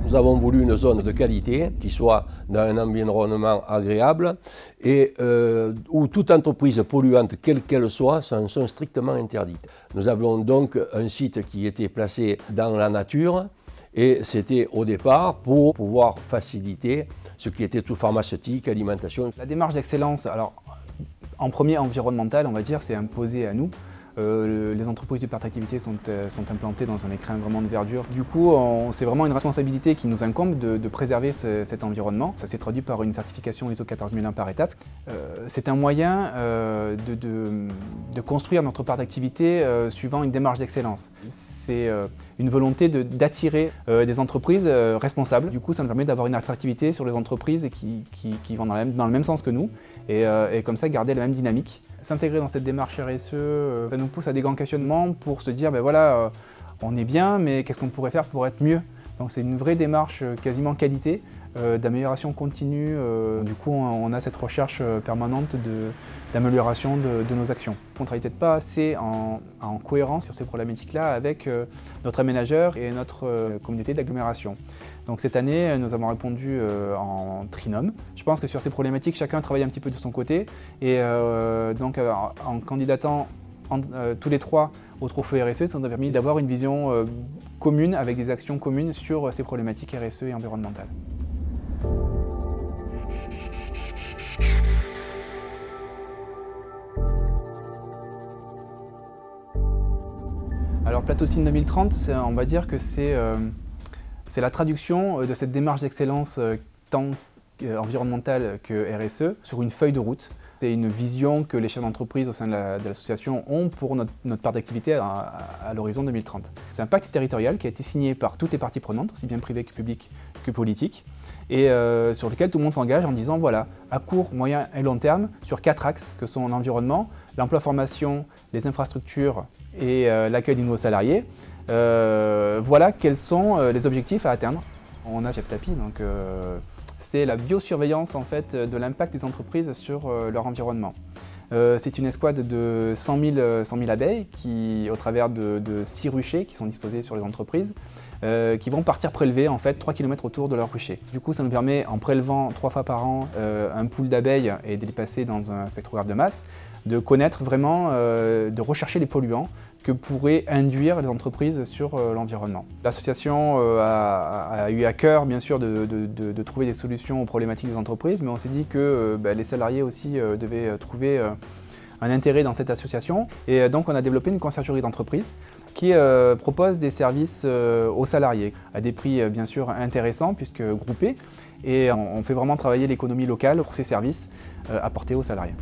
Nous avons voulu une zone de qualité qui soit dans un environnement agréable et où toute entreprise polluante, quelle qu'elle soit, sont strictement interdites. Nous avions donc un site qui était placé dans la nature et c'était au départ pour pouvoir faciliter ce qui était tout pharmaceutique, alimentation. La démarche d'excellence, alors en premier environnemental, on va dire, c'est imposé à nous. Les entreprises du parc d'activité sont implantées dans un écrin vraiment de verdure. Du coup, c'est vraiment une responsabilité qui nous incombe de préserver cet environnement. Ça s'est traduit par une certification ISO 14001 par étape. C'est un moyen de construire notre parc d'activité suivant une démarche d'excellence. C'est une volonté d'attirer des entreprises responsables. Du coup, ça nous permet d'avoir une attractivité sur les entreprises qui vont dans le même sens que nous et comme ça garder la même dynamique. S'intégrer dans cette démarche RSE, ça nous pousse à des grands questionnements pour se dire, ben voilà, on est bien, mais qu'est-ce qu'on pourrait faire pour être mieux? Donc c'est une vraie démarche quasiment qualité, d'amélioration continue. Du coup, on a cette recherche permanente d'amélioration de nos actions. On ne travaille peut-être pas assez en cohérence sur ces problématiques-là avec notre aménageur et notre communauté d'agglomération. Donc cette année, nous avons répondu en trinôme. Je pense que sur ces problématiques, chacun travaille un petit peu de son côté. Et donc en candidatant tous les trois au trophée RSE, ça nous a permis d'avoir une vision commune avec des actions communes sur ces problématiques RSE et environnementales. Alors Platocine 2030, on va dire que c'est la traduction de cette démarche d'excellence tant environnementale que RSE sur une feuille de route. C'est une vision que les chefs d'entreprise au sein de l'association ont pour notre part d'activité à l'horizon 2030. C'est un pacte territorial qui a été signé par toutes les parties prenantes, aussi bien privées que publiques que politiques, et sur lequel tout le monde s'engage en disant voilà, à court, moyen et long terme, sur 4 axes que sont l'environnement, l'emploi-formation, les infrastructures et l'accueil de nouveaux salariés, voilà quels sont les objectifs à atteindre. On a CEPSAPI, donc c'est la biosurveillance en fait, de l'impact des entreprises sur leur environnement. C'est une escouade de 100 000 abeilles qui, au travers de 6 ruchers qui sont disposés sur les entreprises, qui vont partir prélever en fait 3 km autour de leur rucher. Du coup, ça nous permet, en prélevant 3 fois par an un pool d'abeilles et de les passer dans un spectrographe de masse, de connaître vraiment, de rechercher les polluants que pourraient induire les entreprises sur l'environnement. L'association a eu à cœur, bien sûr, de trouver des solutions aux problématiques des entreprises, mais on s'est dit que les salariés aussi devaient trouver un intérêt dans cette association. Et donc on a développé une conciergerie d'entreprise qui propose des services aux salariés, à des prix bien sûr intéressants puisque groupés, et on fait vraiment travailler l'économie locale pour ces services apportés aux salariés.